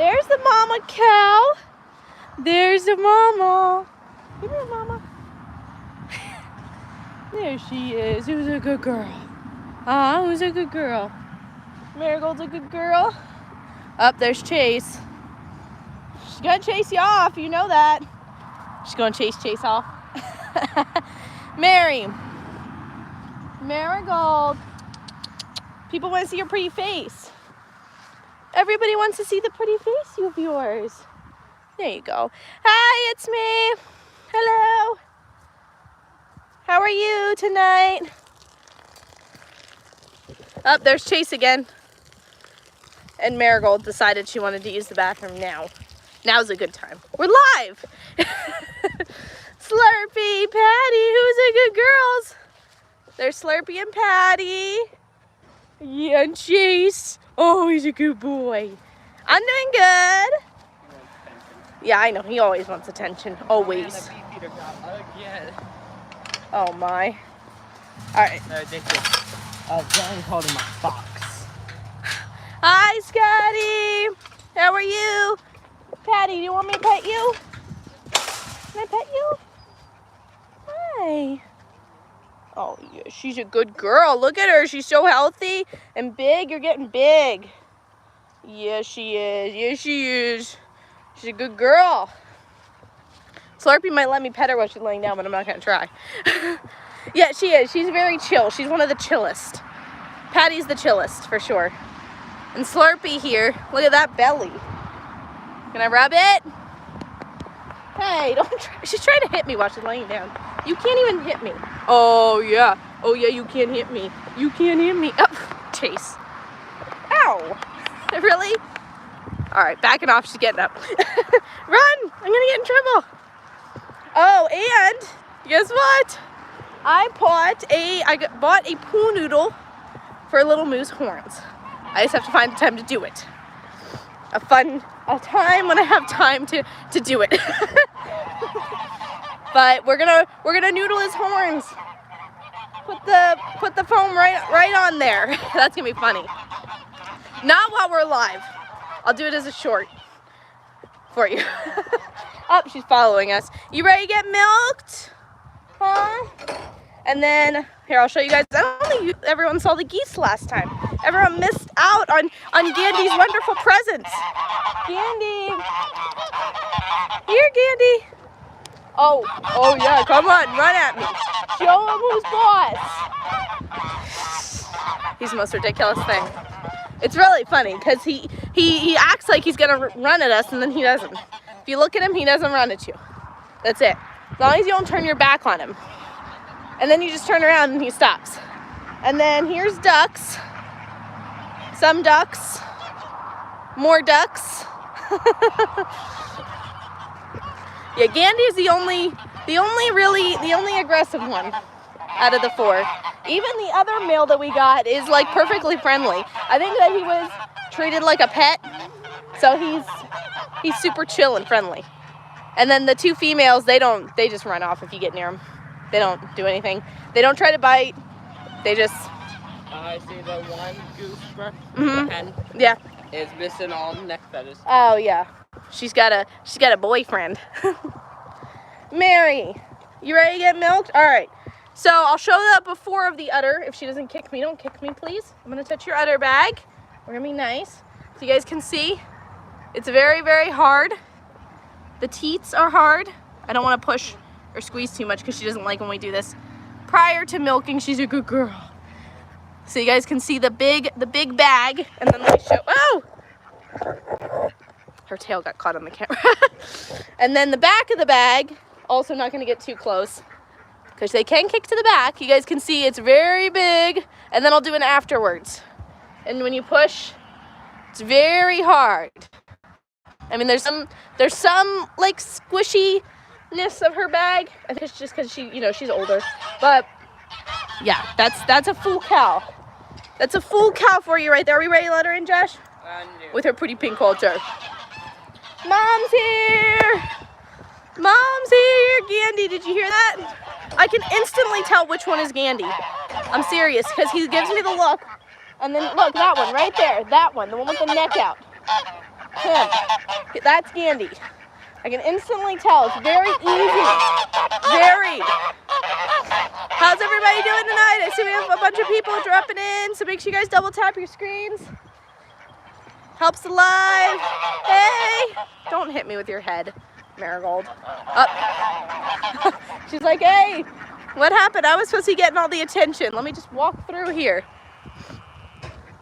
There's the mama cow. There's the mama. Come here, mama. There she is. Who's a good girl? Who's a good girl? Marigold's a good girl. Up there's Chase. She's gonna chase you off. You know that. She's gonna chase off. Mary. Marigold. People want to see your pretty face. Everybody wants to see the pretty face of yours. There you go. Hi, it's me. Hello. How are you tonight? Oh, there's Chase again. And Marigold decided she wanted to use the bathroom now. Now's a good time. We're live. Slurpee, Patty, who's a good girls? There's Slurpee and Patty. Yeah, and Chase. Oh, he's a good boy. I'm doing good. Yeah, I know. He always wants attention. Always. Oh, my. All right. John called him a fox. Hi, Scotty. How are you? Patty, do you want me to pet you? Can I pet you? Hi. Oh, yeah, she's a good girl. Look at her. She's so healthy and big. You're getting big. Yes, she is. Yes, she is. She's a good girl. Slurpee might let me pet her while she's laying down, but I'm not going to try. Yeah, she is. She's very chill. She's one of the chillest. Patty's the chillest, for sure. And Slurpee here, look at that belly. Can I rub it? Hey, don't try. She's trying to hit me while she's laying down. You can't even hit me. Oh, yeah. Oh, yeah, you can't hit me. You can't hit me. Oh, Chase. Ow. Really? All right, backing off. She's getting up. Run. I'm going to get in trouble. Oh, and guess what? I bought a pool noodle for Little Moo's horns. I just have to find the time to do it. A time when I have time to do it. But we're gonna noodle his horns. Put the foam right on there. That's gonna be funny. Not while we're live. I'll do it as a short for you. Oh, she's following us. You ready to get milked? Huh? And then, here, I'll show you guys. I don't think everyone saw the geese last time. Everyone missed out on Gandy's wonderful presents. Gandy. Here, Gandy. Oh, yeah, come on, run at me. Show him who's boss. He's the most ridiculous thing. It's really funny, because he acts like he's going to run at us, and then he doesn't. If you look at him, he doesn't run at you. That's it. As long as you don't turn your back on him. And then you just turn around and he stops. And then here's ducks. Some ducks. More ducks. Yeah, Gandy is the only aggressive one out of the four. Even the other male that we got is like perfectly friendly. I think that he was treated like a pet. So he's super chill and friendly. And then the two females, they just run off if you get near them. They don't do anything. They don't try to bite. They just... I see the one goose hen yeah. is missing all neck feathers. Oh, yeah. She's got a boyfriend. Mary, you ready to get milked? All right. So I'll show that before of the udder. If she doesn't kick me, don't kick me, please. I'm going to touch your udder bag. We're going to be nice. So you guys can see, it's very, very hard. The teats are hard. I don't want to push or squeeze too much because she doesn't like when we do this. Prior to milking, she's a good girl. So you guys can see the big bag, and then let me show. Oh, her tail got caught on the camera. And then the back of the bag. Also not going to get too close because they can kick to the back. You guys can see it's very big, and then I'll do it afterwards. And when you push, it's very hard. I mean, there's some like squishiness of her bag. I think it's just because she's older. But yeah, that's a full cow. That's a full cow for you right there. Are we ready to let her in, Josh? With her pretty pink halter. Mom's here. Mom's here. Gandy, did you hear that? I can instantly tell which one is Gandy. I'm serious, because he gives me the look. And then look, that one right there. That one, the one with the neck out. Him. That's Andy. I can instantly tell. It's very easy. Very. How's everybody doing tonight? I see we have a bunch of people dropping in, so make sure you guys double tap your screens. Helps alive. Hey. Don't hit me with your head, Marigold. Up. She's like, hey, what happened? I was supposed to be getting all the attention. Let me just walk through here.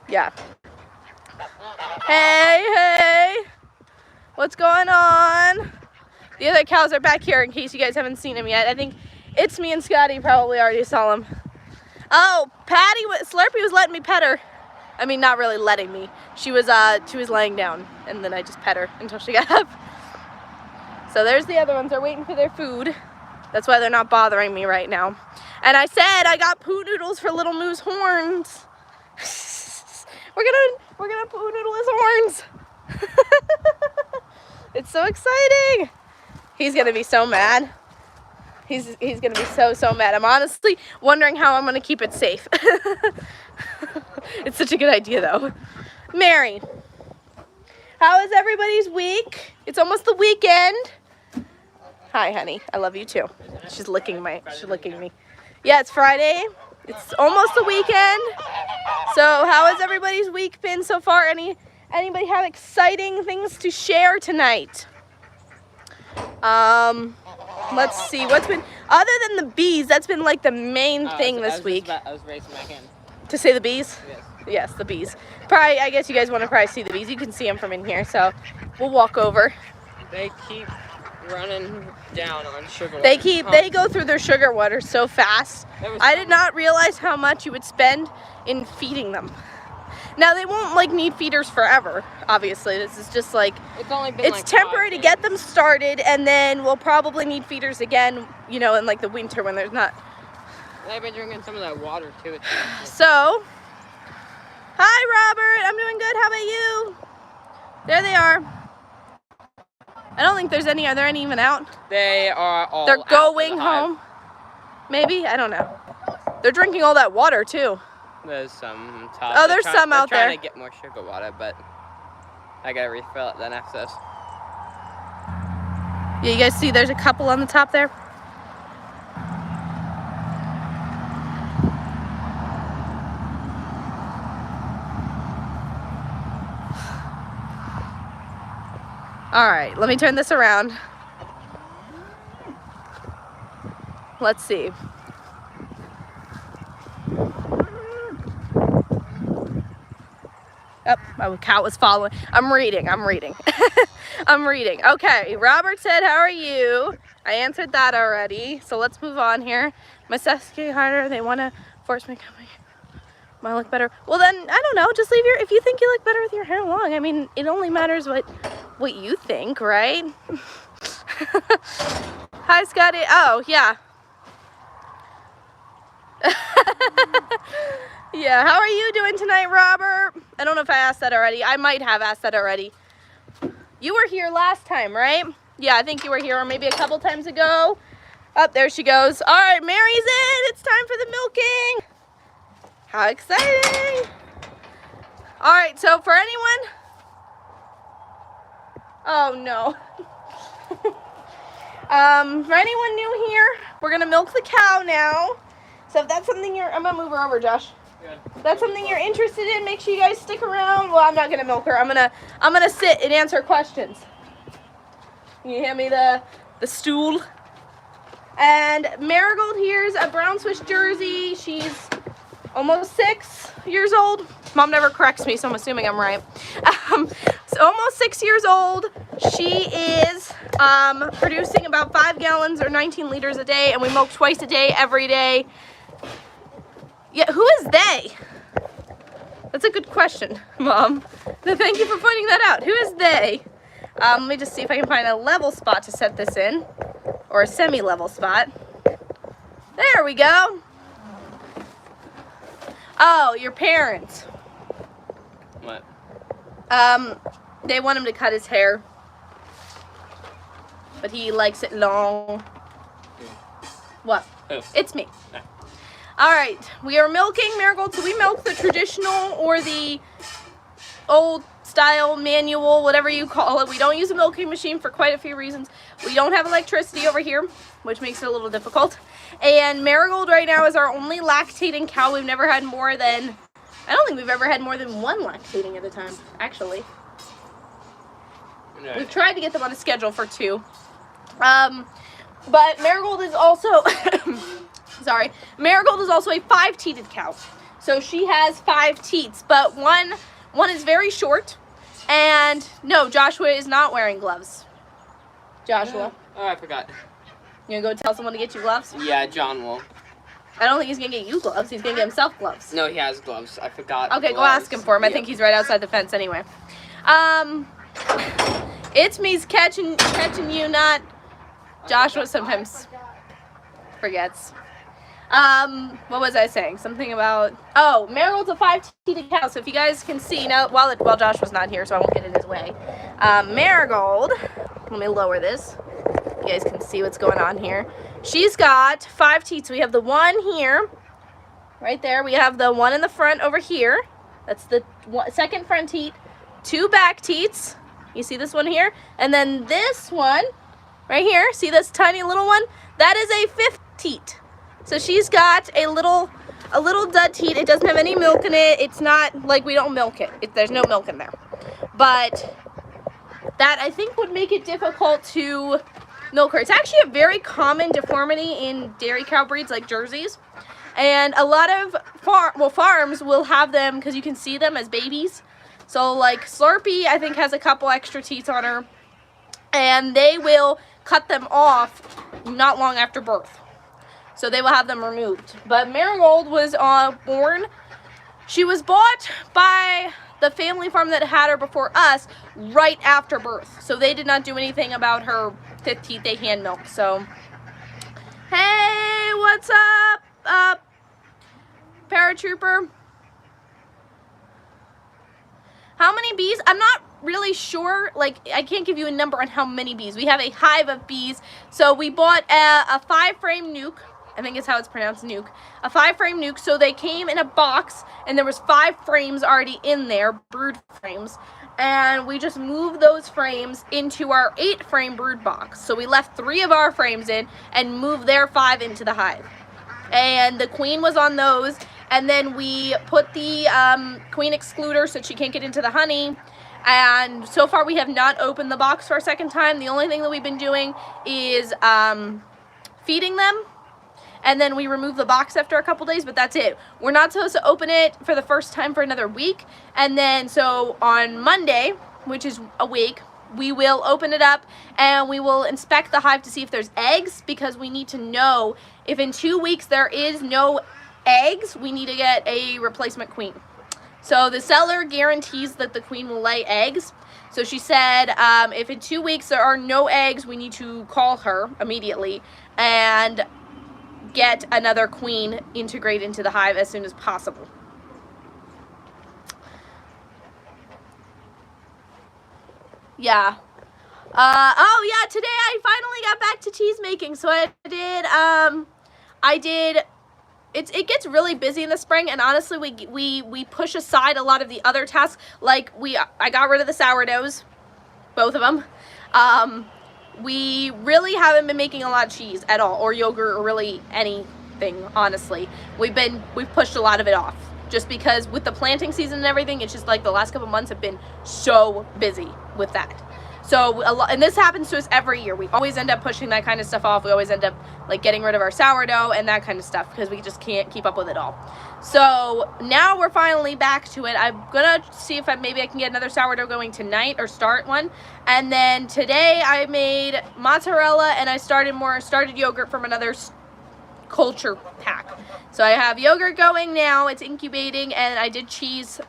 Yeah. Hey, hey. What's going on? The other cows are back here in case you guys haven't seen them yet. I think it's me and Scotty probably already saw them. Oh, Patty, Slurpee was letting me pet her. I mean, not really letting me. She was laying down, and then I just pet her until she got up. So there's the other ones. They're waiting for their food. That's why they're not bothering me right now. And I said I got poo noodles for Little Moo's horns. We're gonna poo noodle his horns. It's so exciting. He's gonna be so mad. He's gonna be so mad. I'm honestly wondering how I'm gonna keep it safe. It's such a good idea though. Mary, how is everybody's week? It's almost the weekend. Hi, honey. I love you too. She's licking me. Yeah, it's Friday. It's almost the weekend. So how has everybody's week been so far? Anybody have exciting things to share tonight? Let's see. What's been, other than the bees, that's been like the main thing this week. I was raising my hand. To say the bees? Yes. Yes, the bees. Probably, I guess you guys want to probably see the bees. You can see them from in here, so we'll walk over. They keep running down on sugar water. They go through their sugar water so fast. I did not realize how much you would spend in feeding them. Now they won't like need feeders forever, obviously. This is just like, it's temporary to get them started, and then we'll probably need feeders again, you know, in like the winter when there's not. They've been drinking some of that water too. So, hi Robert, I'm doing good. How about you? There they are. I don't think there's any. Are there any even out? They are all. They're going home. Maybe, I don't know. They're drinking all that water too. There's some top. Oh, there's some out there. They're trying to get more sugar water, but I gotta refill it then excess. Yeah, you guys see there's a couple on the top there? All right, let me turn this around. Let's see. Oh, my cat was following. I'm reading. I'm reading. Okay, Robert said, how are you? I answered that already. So let's move on here. My seth's getting harder. They want to force me to come here. Might look better. Well then, I don't know. Just leave your, if you think you look better with your hair long. I mean, it only matters what you think, right? Hi, Scotty. Oh, yeah. Yeah, how are you doing tonight, Robert? I don't know if I asked that already. I might have asked that already. You were here last time, right? Yeah, I think you were here, or maybe a couple times ago. Oh, there she goes. All right, Mary's in. It's time for the milking. How exciting. All right, so for anyone... Oh, no. For anyone new here, we're going to milk the cow now. So if that's something you're... I'm going to move her over, Josh. Good. If that's something you're interested in, make sure you guys stick around. Well, I'm not going to milk her. I'm gonna sit and answer questions. Can you hand me the stool? And Marigold here's a brown Swiss Jersey. She's almost 6 years old. Mom never corrects me, so I'm assuming I'm right. So almost 6 years old. She is producing about 5 gallons or 19 liters a day, and we milk twice a day, every day. Yeah, who is they? That's a good question, Mom. Thank you for pointing that out. Who is they? Let me just see if I can find a level spot to set this in, or a semi-level spot. There we go. Oh, your parents. What? They want him to cut his hair, but he likes it long. What? Who? It's me. No. All right, we are milking Marigold. So we milk the traditional or the old style manual, whatever you call it. We don't use a milking machine for quite a few reasons. We don't have electricity over here, which makes it a little difficult. And Marigold right now is our only lactating cow. We've never had more than, I don't think we've ever had more than one lactating at a time, actually. No. We've tried to get them on a schedule for 2. But Marigold is also, sorry, Marigold is also a 5-teated cow. So she has 5 teats, but one is very short. And no, Joshua is not wearing gloves. Joshua. Oh, I forgot. You gonna go tell someone to get you gloves? Yeah, John will. I don't think he's gonna get you gloves. He's gonna get himself gloves. No, he has gloves. I forgot. Okay, gloves. go ask him for him. I Yep. think he's right outside the fence anyway. It's me's catching you, not Joshua sometimes forgets. What was I saying? Something about, oh, Marigold's a 5-teated cow. So if you guys can see now, while Joshua's not here, so I won't get in his way. Marigold, let me lower this. You guys can see what's going on here. She's got 5 teats. We have the one here, right there. We have the one in the front over here. That's the second front teat. 2 back teats. You see this one here? And then this one right here. See this tiny little one? That is a 5th teat. So she's got a little dud teat. It doesn't have any milk in it. It's not like we don't milk it. There's no milk in there. But that I think would make it difficult to milk her. It's actually a very common deformity in dairy cow breeds like Jerseys. And a lot of farms will have them because you can see them as babies. So like Slurpee, I think, has a couple extra teats on her. And they will cut them off not long after birth. So they will have them removed. But Marigold was born. She was bought by the family farm that had her before us right after birth. So they did not do anything about her 5th teat. They hand milked. So, hey, what's up, paratrooper? How many bees? I'm not really sure. Like, I can't give you a number on how many bees. We have a hive of bees. So we bought a 5-frame nuke. I think it's how it's pronounced, nuke. A 5-frame nuke. So they came in a box, and there was 5 frames already in there, brood frames. And we just moved those frames into our 8-frame brood box. So we left 3 of our frames in and moved their 5 into the hive. And the queen was on those. And then we put the queen excluder so she can't get into the honey. And so far we have not opened the box for a second time. The only thing that we've been doing is feeding them. And then we remove the box after a couple days, but that's it. We're not supposed to open it for the first time for another week. And then so on Monday, which is a week, we will open it up and we will inspect the hive to see if there's eggs, because we need to know if in 2 weeks there is no eggs, we need to get a replacement queen. So the seller guarantees that the queen will lay eggs. So she said if in 2 weeks there are no eggs, we need to call her immediately and get another queen integrated into the hive as soon as possible. Yeah. Oh yeah, today I finally got back to cheese making. So it gets really busy in the spring, and honestly we push aside a lot of the other tasks. Like I got rid of the sourdoughs, both of them. We really haven't been making a lot of cheese at all, or yogurt, or really anything, honestly. We've pushed a lot of it off, just because with the planting season and everything, it's just like the last couple months have been so busy with that. So, and this happens to us every year. We always end up pushing that kind of stuff off. We always end up like getting rid of our sourdough and that kind of stuff because we just can't keep up with it all. So now we're finally back to it. I'm gonna see if maybe I can get another sourdough going tonight, or start one. And then today I made mozzarella, and I started yogurt from another culture pack. So I have yogurt going now. It's incubating, and I did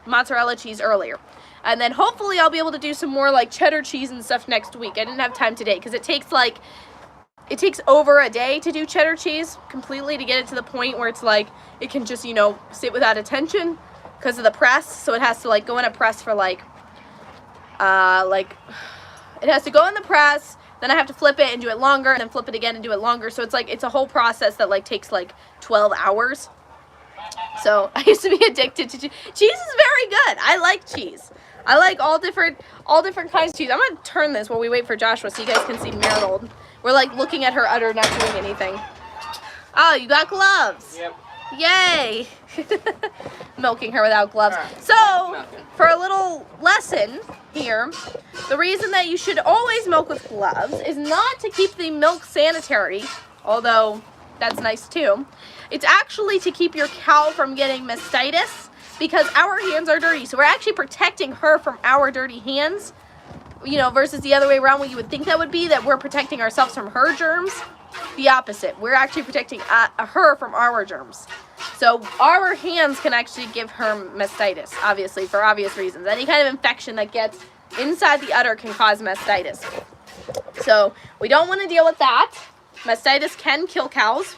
mozzarella cheese earlier. And then hopefully I'll be able to do some more like cheddar cheese and stuff next week. I didn't have time today because it takes over a day to do cheddar cheese completely, to get it to the point where it's like it can just, sit without attention because of the press. So it has to like go in a press for it has to go in the press, then I have to flip it and do it longer, and then flip it again and do it longer. So it's a whole process that takes 12 hours. So I used to be addicted to cheese. Cheese is very good. I like cheese. I like all different kinds of cheese. I'm gonna turn this while we wait for Joshua so you guys can see Marigold. We're like looking at her udder not doing anything. Oh, you got gloves. Yep. Yay. Milking her without gloves. Right. So, for a little lesson here, the reason that you should always milk with gloves is not to keep the milk sanitary, although that's nice too. It's actually to keep your cow from getting mastitis, because our hands are dirty. So we're actually protecting her from our dirty hands, you know, versus the other way around, what you would think that would be, that we're protecting ourselves from her germs. The opposite. We're actually protecting her from our germs. So our hands can actually give her mastitis, obviously, for obvious reasons. Any kind of infection that gets inside the udder can cause mastitis. So we don't want to deal with that. Mastitis can kill cows.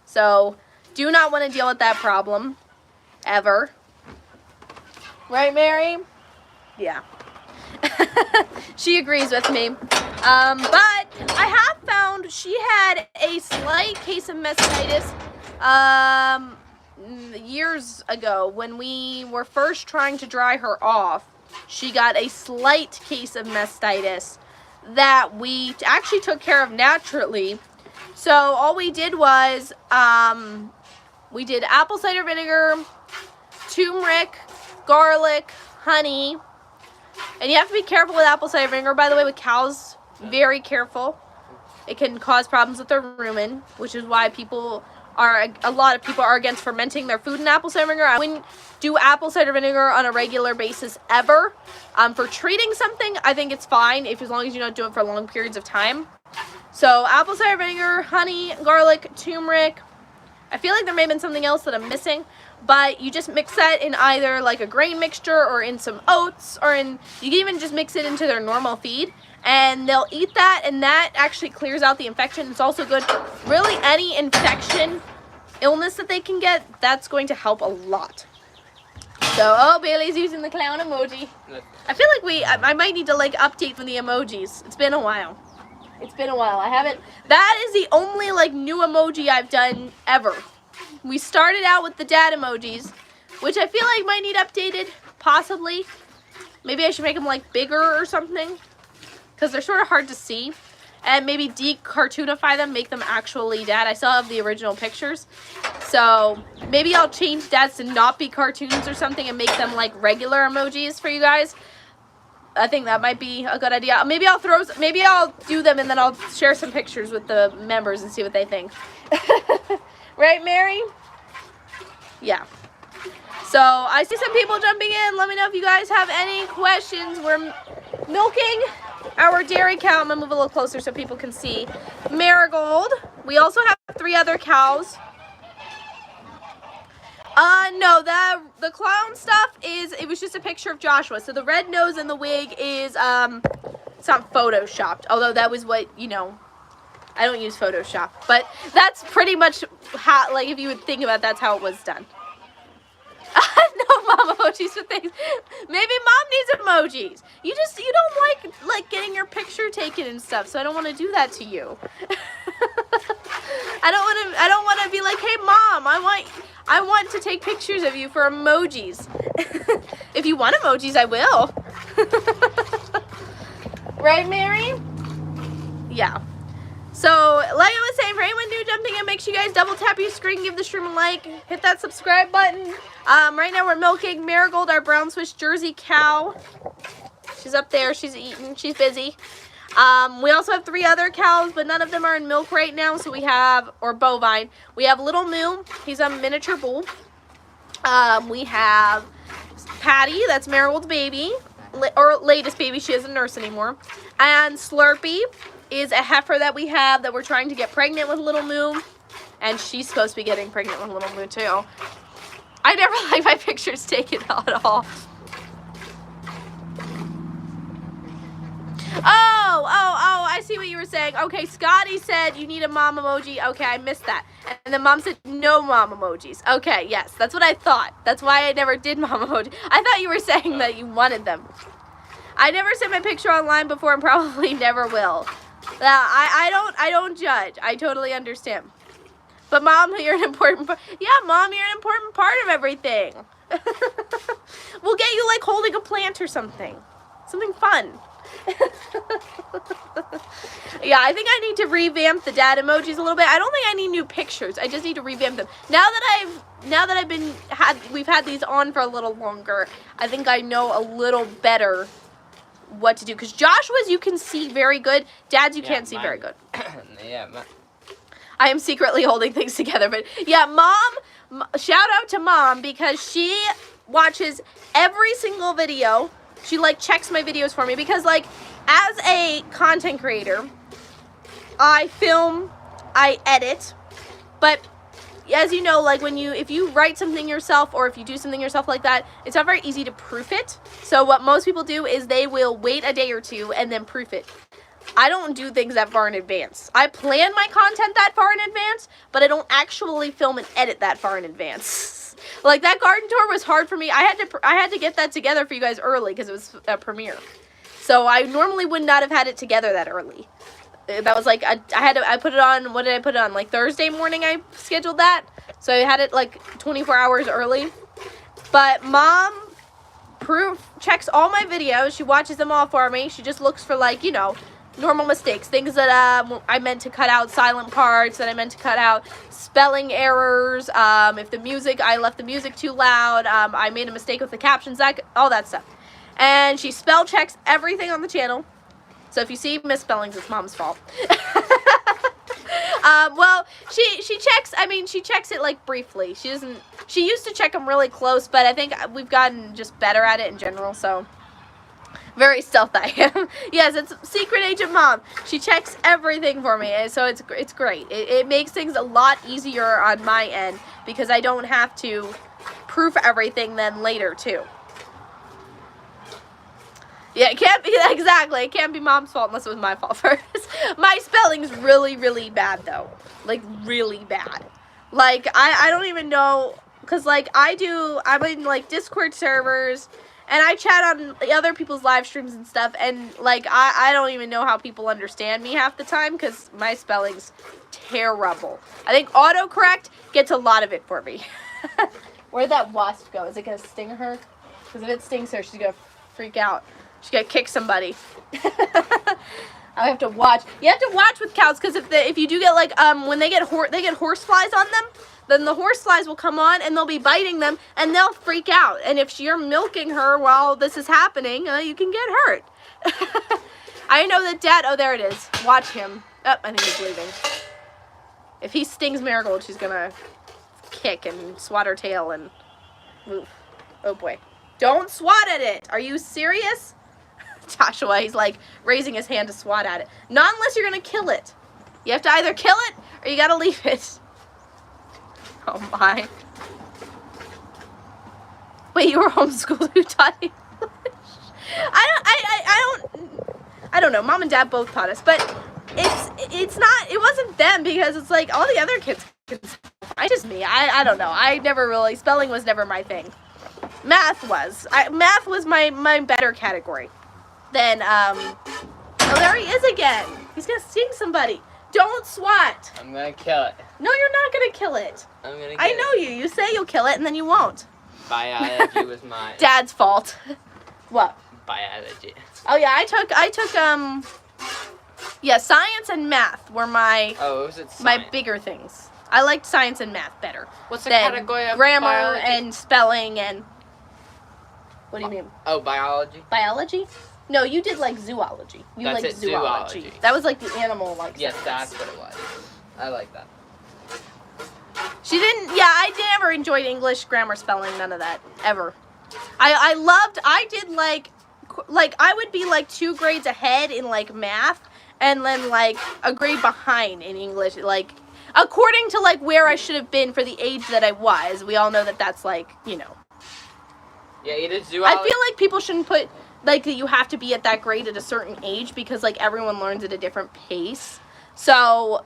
So do not want to deal with that problem ever. Right, Mary? Yeah. She agrees with me. But I have found she had a slight case of mastitis years ago when we were first trying to dry her off. She got a slight case of mastitis that we actually took care of naturally. So all we did was we did apple cider vinegar, turmeric, garlic, honey. And you have to be careful with apple cider vinegar, by the way, with cows. Very careful. It can cause problems with their rumen, which is why a lot of people are against fermenting their food in apple cider vinegar. I wouldn't do apple cider vinegar on a regular basis ever. For treating something, I think it's fine as long as you don't do it for long periods of time. So apple cider vinegar, honey, garlic, turmeric. I feel like there may have been something else that I'm missing, but you just mix that in either like a grain mixture or in some oats, or you can even just mix it into their normal feed, and they'll eat that, and that actually clears out the infection. It's also good, really any infection, illness that they can get, that's going to help a lot. So, oh, Bailey's using the clown emoji. I feel like I might need to like update the emojis. It's been a while. It's been a while. I haven't. That is the only like new emoji I've done ever. We started out with the dad emojis, which I feel like might need updated, possibly. Maybe I should make them like bigger or something, because they're sort of hard to see. And maybe de-cartoonify them, make them actually dad. I still have the original pictures. So maybe I'll change dads to not be cartoons or something and make them like regular emojis for you guys. I think that might be a good idea. Maybe I'll do them and then I'll share some pictures with the members and see what they think. Right, Mary? Yeah. So I see some people jumping in. Let me know if you guys have any questions. We're milking our dairy cow. I'm gonna move a little closer so people can see. Marigold. We also have 3 other cows. No, the clown stuff it was just a picture of Joshua. So the red nose and the wig is, it's not photoshopped. Although that was what, you know, I don't use Photoshop. But that's pretty much how, like, if you would think about it, that's how it was done. No mom emojis for things. Maybe mom needs emojis. You don't like getting your picture taken and stuff, so I don't want to do that to you. I don't want to be like, hey mom, I want to take pictures of you for emojis. If you want emojis, I will. Right, Mary? Yeah. So, like I was saying, for anyone new jumping in, make sure you guys double tap your screen, give the stream a like, hit that subscribe button. Right now we're milking Marigold, our brown Swiss Jersey cow. She's up there, she's eating, she's busy. We also have 3 other cows, but none of them are in milk right now, so we have, or bovine. We have Little Moo, he's a miniature bull. We have Patty, that's Marigold's baby, or latest baby, she isn't a nurse anymore. And Slurpee is a heifer that we have that we're trying to get pregnant with Little Moo, and she's supposed to be getting pregnant with Little Moo too. I never like my pictures taken at all. Oh, I see what you were saying. Okay, Scotty said you need a mom emoji. Okay, I missed that. And then mom said no mom emojis. Okay, yes, that's what I thought. That's why I never did mom emoji. I thought you were saying that you wanted them. I never sent my picture online before and probably never will. I don't judge. I totally understand. But mom, you're an important part. Yeah, mom, you're an important part of everything. We'll get you like holding a plant or something. Something fun. Yeah, I think I need to revamp the dad emojis a little bit. I don't think I need new pictures. I just need to revamp them. Now that we've had these on for a little longer, I think I know a little better what to do. Because Joshua's you can see very good. Dad's you can't see very good. Yeah, I am secretly holding things together. But yeah, Mom, shout out to Mom because she watches every single video. She like checks my videos for me because like as a content creator, I film, I edit, but as you know, like if you write something yourself or if you do something yourself like that, it's not very easy to proof it. So what most people do is they will wait a day or two and then proof it. I don't do things that far in advance. I plan my content that far in advance, but I don't actually film and edit that far in advance. Like that garden tour was hard for me. I had to get that together for you guys early because it was a premiere. So I normally would not have had it together that early. That was like I put it on. What did I put it on? Like Thursday morning I scheduled that. So I had it like 24 hours early. But Mom checks all my videos. She watches them all for me. She just looks for like, you know, normal mistakes, things that I meant to cut out, silent parts that I meant to cut out, spelling errors, if I left the music too loud, I made a mistake with the captions, all that stuff. And she spell checks everything on the channel. So if you see misspellings, it's Mom's fault. Well, she checks it like briefly. She used to check them really close, but I think we've gotten just better at it in general, so very stealth I am. Yes, it's Secret Agent Mom. She checks everything for me, so it's great. It makes things a lot easier on my end because I don't have to proof everything then later too. Yeah, it can't be exactly. It can't be Mom's fault unless it was my fault first. My spelling's really, really bad though. Like really bad. Like I don't even know, cause like I'm in like Discord servers. And I chat on other people's live streams and stuff, and like I don't even know how people understand me half the time because my spelling's terrible. I think autocorrect gets a lot of it for me. Where'd that wasp go? Is it gonna sting her? Because if it stings her, she's gonna freak out. She's gonna kick somebody. I have to watch. You have to watch with cows because if you do get like when they get horse flies on them. Then the horse flies will come on and they'll be biting them and they'll freak out. And if you're milking her while this is happening, you can get hurt. I know that Dad, oh, there it is. Watch him. Oh, I think he's leaving. If he stings Marigold, she's gonna kick and swat her tail and move. Oh boy. Don't swat at it. Are you serious? Joshua, he's like raising his hand to swat at it. Not unless you're gonna kill it. You have to either kill it or you gotta leave it. Oh my. Wait, you were homeschooled, who taught you English? I don't know. Mom and Dad both taught us, but it wasn't them because it's like all the other kids can spell. I just me. I don't know. I never really, spelling was never my thing. Math was. Math was my better category. Then, oh, there he is again. He's gonna sting somebody. Don't swat. I'm gonna kill it. No, you're not gonna kill it. I'm gonna kill it. I know you. You say you'll kill it and then you won't. Biology was mine. Dad's fault. What? Biology. Oh yeah, I took yeah, science and math were my bigger things. I liked science and math better. What's the category of grammar biology? And spelling and what do you mean? Oh, biology. Biology? No, you did like zoology. You That's liked it, zoology. That was like the animal like. Yes, science. that's what it was. I like that. She didn't. Yeah, I never enjoyed English, grammar, spelling, none of that ever. I did like I would be like 2 grades ahead in like math, and then like a grade behind in English, like according to like where I should have been for the age that I was. We all know that that's like, you know. Yeah, you did zoology. I feel like people shouldn't put like that you have to be at that grade at a certain age because like everyone learns at a different pace. So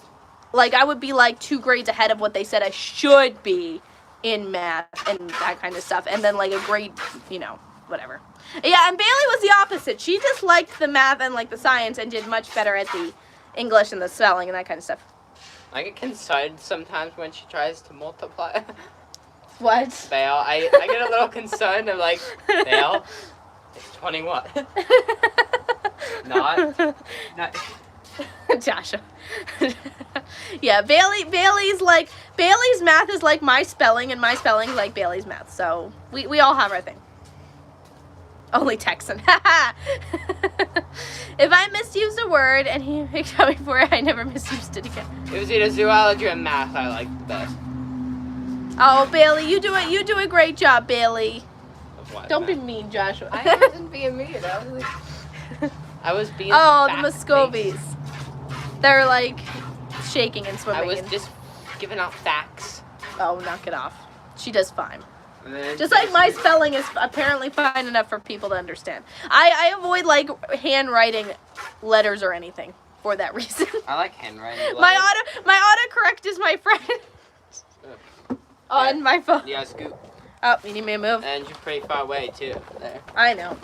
like I would be like 2 grades ahead of what they said I should be in math and that kind of stuff, and then like a grade, you know, whatever. Yeah, and Bailey was the opposite. She just liked the math and like the science and did much better at the English and the spelling and that kind of stuff. I get concerned sometimes when she tries to multiply. What? Fail. I get a little concerned. I'm like, fail. It's 21. Not. Joshua. Yeah, Bailey's math is like my spelling, and my spelling is like Bailey's math. So we all have our thing. Only Texan. If I misused a word and he picked on me for it, I never misused it again. It was either zoology or math I liked the best. Oh, Bailey, you do a great job, Bailey. Of what? Don't be mean, Joshua. I wasn't being mean. I was being. Oh, the Muscovies. They're like shaking and swimming. I was just giving out facts. Oh, knock it off. She does fine. Then Just like my spelling is apparently fine enough for people to understand. I avoid like handwriting letters or anything for that reason. I like handwriting. My autocorrect is my friend on my phone. Yeah, scoop. Oh, you need me to move? And you're pretty far away too. There. I know.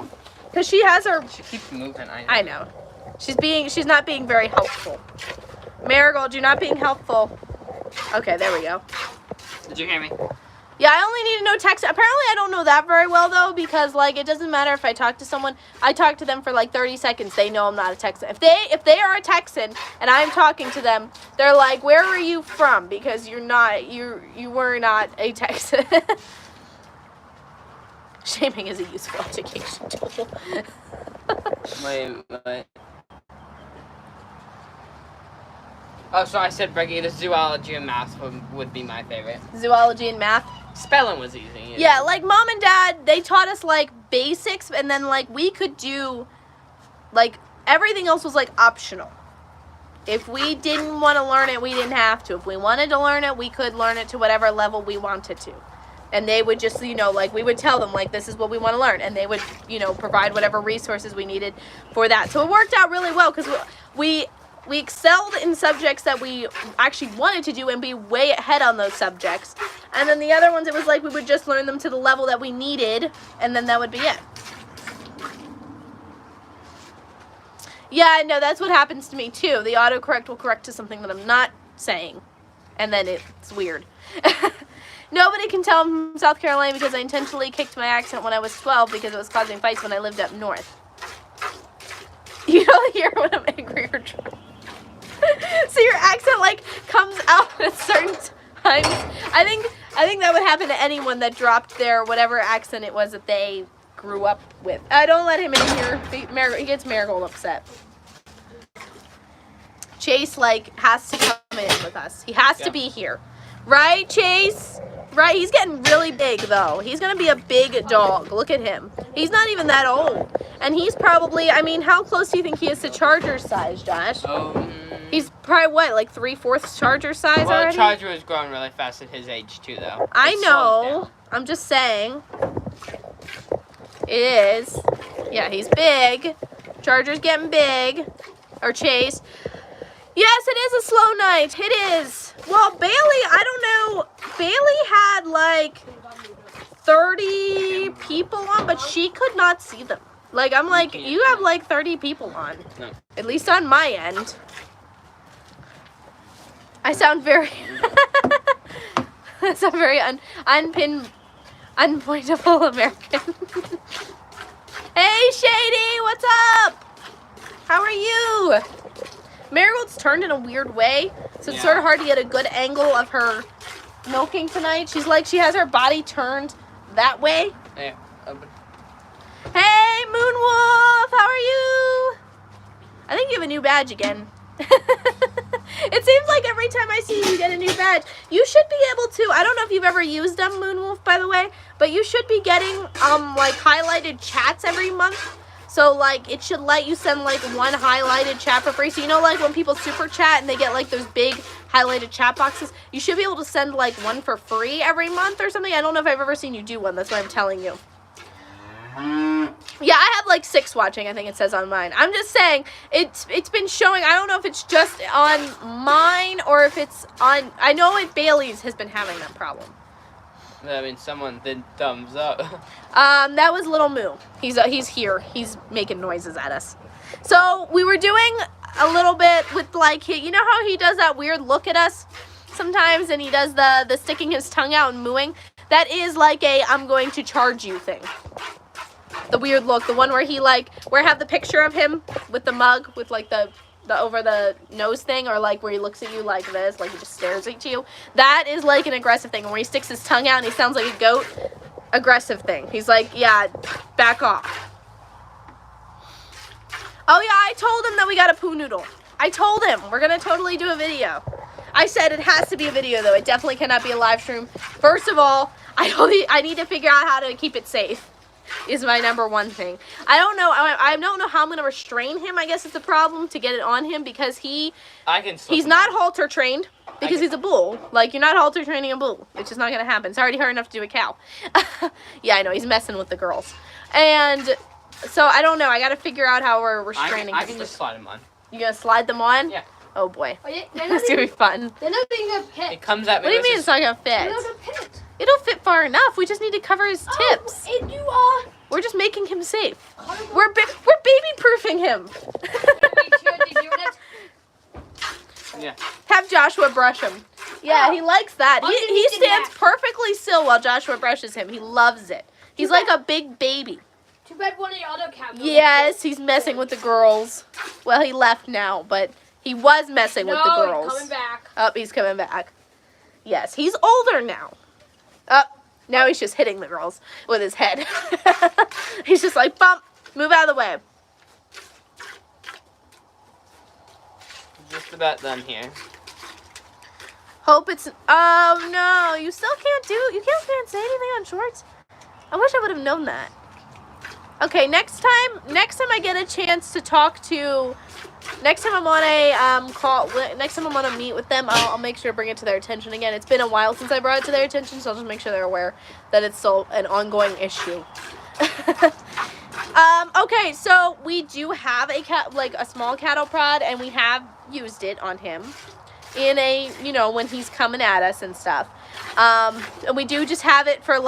Cause she has her. She keeps moving. I know. She's not being very helpful. Marigold, you're not being helpful. Okay, there we go. Did you hear me? Yeah, I only need to know text. Apparently, I don't know that very well, though, because, like, it doesn't matter if I talk to someone. I talk to them for, like, 30 seconds. They know I'm not a Texan. If they are a Texan and I'm talking to them, they're like, where are you from? Because you were not a Texan. Shaming is a useful education tool. Wait. Oh, so I said, Becky, the zoology and math would be my favorite. Zoology and math? Spelling was easy. Yeah, like, Mom and Dad, they taught us, like, basics, and then, like, we could do, like, everything else was, like, optional. If we didn't want to learn it, we didn't have to. If we wanted to learn it, we could learn it to whatever level we wanted to. And they would just, like, we would tell them, like, this is what we want to learn. And they would, provide whatever resources we needed for that. So it worked out really well because we excelled in subjects that we actually wanted to do and be way ahead on those subjects. And then the other ones, it was like we would just learn them to the level that we needed, and then that would be it. Yeah, no, that's what happens to me, too. The autocorrect will correct to something that I'm not saying, and then it's weird. Nobody can tell I'm from South Carolina because I intentionally kicked my accent when I was 12 because it was causing fights when I lived up north. You don't hear when I'm angry or drunk. So your accent, like, comes out at certain times. I think that would happen to anyone that dropped their whatever accent it was that they grew up with. Don't let him in here. He gets Marigold upset. Chase, like, has to come in with us. He has to be here. Right, Chase? Right, he's getting really big, though. He's going to be a big dog. Look at him. He's not even that old. And he's probably, how close do you think he is to Charger size, Josh? He's probably, what, like 3/4 Charger size already? Well, Charger is growing really fast at his age, too, though. I know. I'm just saying. It is. Yeah, he's big. Charger's getting big. Or Chase. Yes, it is a slow night. It is. Well, Bailey, I don't know. Bailey had like 30 people on, but she could not see them. Like, I'm like, you have like 30 people on. No. At least on my end. I sound very... I sound very unpointable American. Hey, Shady, what's up? How are you? Marigold's turned in a weird way, so it's sort of hard to get a good angle of her milking tonight. She's like, she has her body turned that way. Yeah. Hey, Moonwolf, how are you? I think you have a new badge again. It seems like every time I see you get a new badge. You should be able to, I don't know if you've ever used them, Moonwolf, by the way, but you should be getting, like, highlighted chats every month. So, like, it should let you send, like, one highlighted chat for free. So, like, when people super chat and they get, like, those big highlighted chat boxes, you should be able to send, like, one for free every month or something. I don't know if I've ever seen you do one. That's why I'm telling you. Yeah, I have, like, 6 watching, I think it says on mine. I'm just saying, it's been showing. I don't know if it's just on mine or if it's on... I know Bailey's has been having that problem. I mean, someone did thumbs up. That was Little Moo. He's here. He's making noises at us. So we were doing a little bit with, like, you know how he does that weird look at us sometimes, and he does the sticking his tongue out and mooing. That is like a I'm going to charge you thing. The weird look, the one where he like, where I have the picture of him with the mug with like the over the nose thing, or like where he looks at you like this, like he just stares at you. That is like an aggressive thing. Where he sticks his tongue out and he sounds like a goat. Aggressive thing. He's like, yeah, back off. Oh yeah, I told him that we got a poo noodle. I told him we're gonna totally do a video. I said it has to be a video though. It definitely cannot be a live stream. First of all, I need to figure out how to keep it safe. Is my number one thing. I don't know. I don't know how I'm gonna restrain him. I guess it's a problem to get it on him because he's not halter trained because he's a bull. Like, you're not halter training a bull. It's just not gonna happen. It's already hard enough to do a cow. Yeah, I know. He's messing with the girls, and so I don't know. I gotta figure out how we're restraining him. I can just slide him on. You gonna slide them on? Yeah. Oh boy. That's gonna be fun. They're not gonna fit. It comes at me. What do you mean it's not gonna fit? They're not gonna fit. It'll fit far enough. We just need to cover his tips. Oh, and you are. We're just making him safe. We're baby-proofing him. Yeah. Have Joshua brush him. Yeah, Oh. he likes that. He stands perfectly still while Joshua brushes him. He loves it. He's like a big baby. Too bad one of your other cats. Yes, he's messing with the girls. Well, he left now, but he was messing with the girls. He's coming back. Oh, he's coming back. Yes, he's older now. Oh, now he's just hitting the girls with his head. He's just like, bump, move out of the way. Just about done here. Hope it's, oh no, you still can't can't say anything on shorts? I wish I would have known that. Okay, next time I get a chance to talk to, next time I'm on a call, next time I'm on a meet with them, I'll make sure to bring it to their attention again. It's been a while since I brought it to their attention, so I'll just make sure they're aware that it's still an ongoing issue. Okay, so we do have a small cattle prod, and we have used it on him in a, when he's coming at us and stuff. And we do just have it for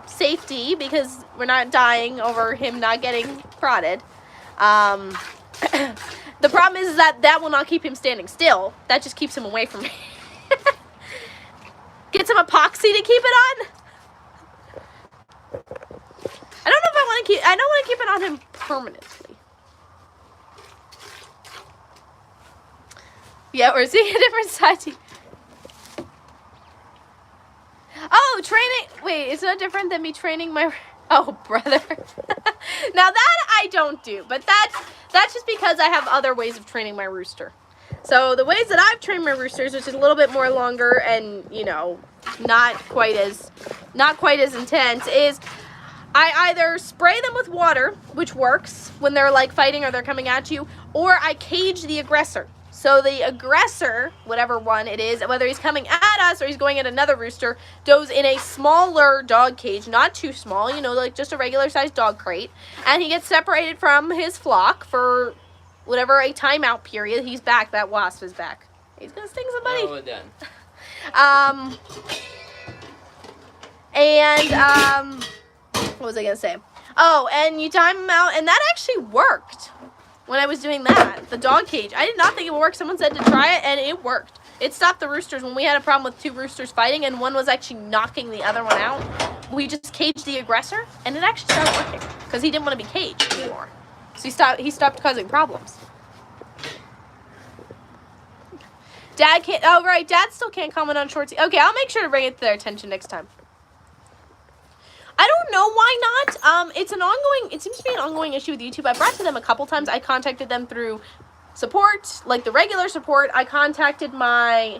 safety, because we're not dying over him not getting prodded. The problem is that will not keep him standing still. That just keeps him away from me. Get some epoxy to keep it on. I don't know if I want to keep. I don't want to keep it on him permanently. Yeah, we're seeing a different side. Oh, training. Wait, it's no different than me training my. Oh, brother. Now that I don't do, but that's just because I have other ways of training my rooster. So the ways that I've trained my roosters, which is a little bit more longer and not quite as intense, is I either spray them with water, which works when they're fighting or they're coming at you, or I cage the aggressor. So the aggressor, whatever one it is, whether he's coming at us or he's going at another rooster, goes in a smaller dog cage, not too small, just a regular sized dog crate, and he gets separated from his flock for whatever a timeout period. He's back. That wasp is back. He's gonna sting somebody. Oh, we're done. What was I gonna say? Oh, and you time him out, and that actually worked. When I was doing that, the dog cage, I did not think it would work. Someone said to try it, and it worked. It stopped the roosters when we had a problem with two roosters fighting, and one was actually knocking the other one out. We just caged the aggressor, and it actually started working because he didn't want to be caged anymore. So he stopped causing problems. Dad can't. Oh right, Dad still can't comment on shorts. Okay, I'll make sure to bring it to their attention next time. I don't know why not. It seems to be an ongoing issue with YouTube. I brought it to them a couple times. I contacted them through support, like the regular support. I contacted my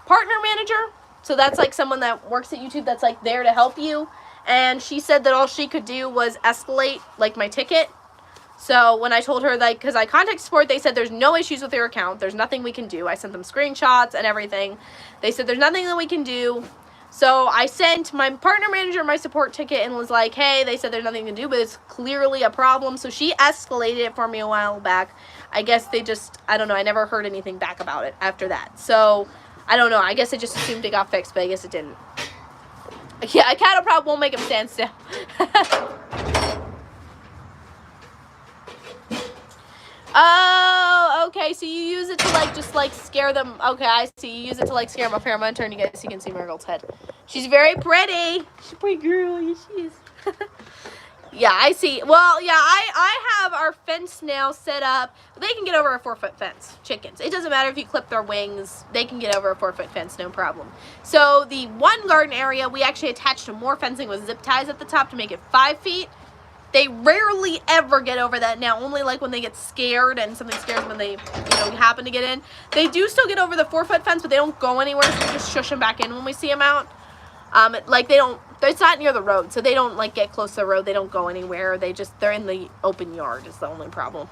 partner manager. So that's someone that works at YouTube that's there to help you. And she said that all she could do was escalate my ticket. So when I told her because I contacted support, they said there's no issues with your account. There's nothing we can do. I sent them screenshots and everything. They said there's nothing that we can do. So I sent my partner manager my support ticket and was like, hey, they said there's nothing to do, but it's clearly a problem. So she escalated it for me a while back. I guess they just, I don't know, I never heard anything back about it after that. So I don't know, I guess I just assumed it got fixed, but I guess it didn't. Yeah, a cattle prod won't make him stand still. Oh, okay, so you use it to like just like scare them. Okay, I see. You use it to like scare them up here. I'm gonna turn you guys so you can see Marigold's head. She's very pretty. She's a pretty girl. Yes, she is. Yeah, I see. Well, yeah, I have our fence now set up. They can get over a 4-foot fence, chickens. It doesn't matter if you clip their wings. They can get over a 4-foot fence, no problem. So the one garden area, we actually attached more fencing with zip ties at the top to make it 5 feet. They rarely ever get over that now, only like when they get scared and something scares them when they, happen to get in. They do still get over the 4-foot fence, but they don't go anywhere, so we just shush them back in when we see them out. Like it's not near the road, so they don't like get close to the road. They don't go anywhere. They're in the open yard is the only problem.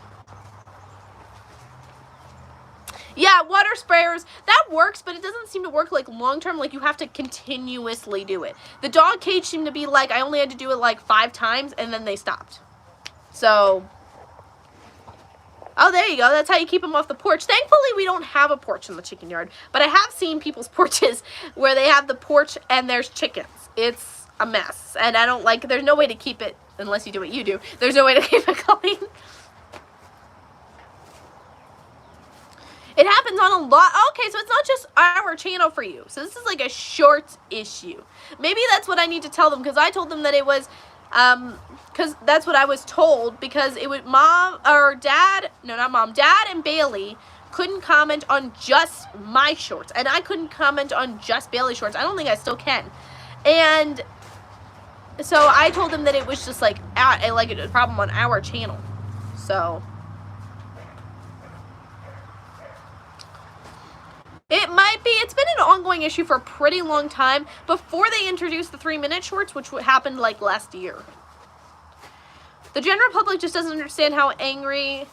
Yeah, water sprayers, that works, but it doesn't seem to work like long term. Like you have to continuously do it. The dog cage seemed to be like, I only had to do it like 5 times and then they stopped. So, oh, there you go. That's how you keep them off the porch. Thankfully, we don't have a porch in the chicken yard, but I have seen people's porches where they have the porch and there's chickens. It's a mess, and I don't like, there's no way to keep it, unless you do what you do, there's no way to keep it clean. It happens on a lot. Okay, so it's not just our channel for you. So this is like a short issue. Maybe that's what I need to tell them, because I told them that it was, because that's what I was told, because it would dad and Bailey couldn't comment on just my shorts, and I couldn't comment on just Bailey's shorts. I don't think I still can. And so I told them that it was just like a problem on our channel. So it might be. It's been an ongoing issue for a pretty long time before they introduced the 3-minute shorts, which happened like last year. The general public just doesn't understand how angry.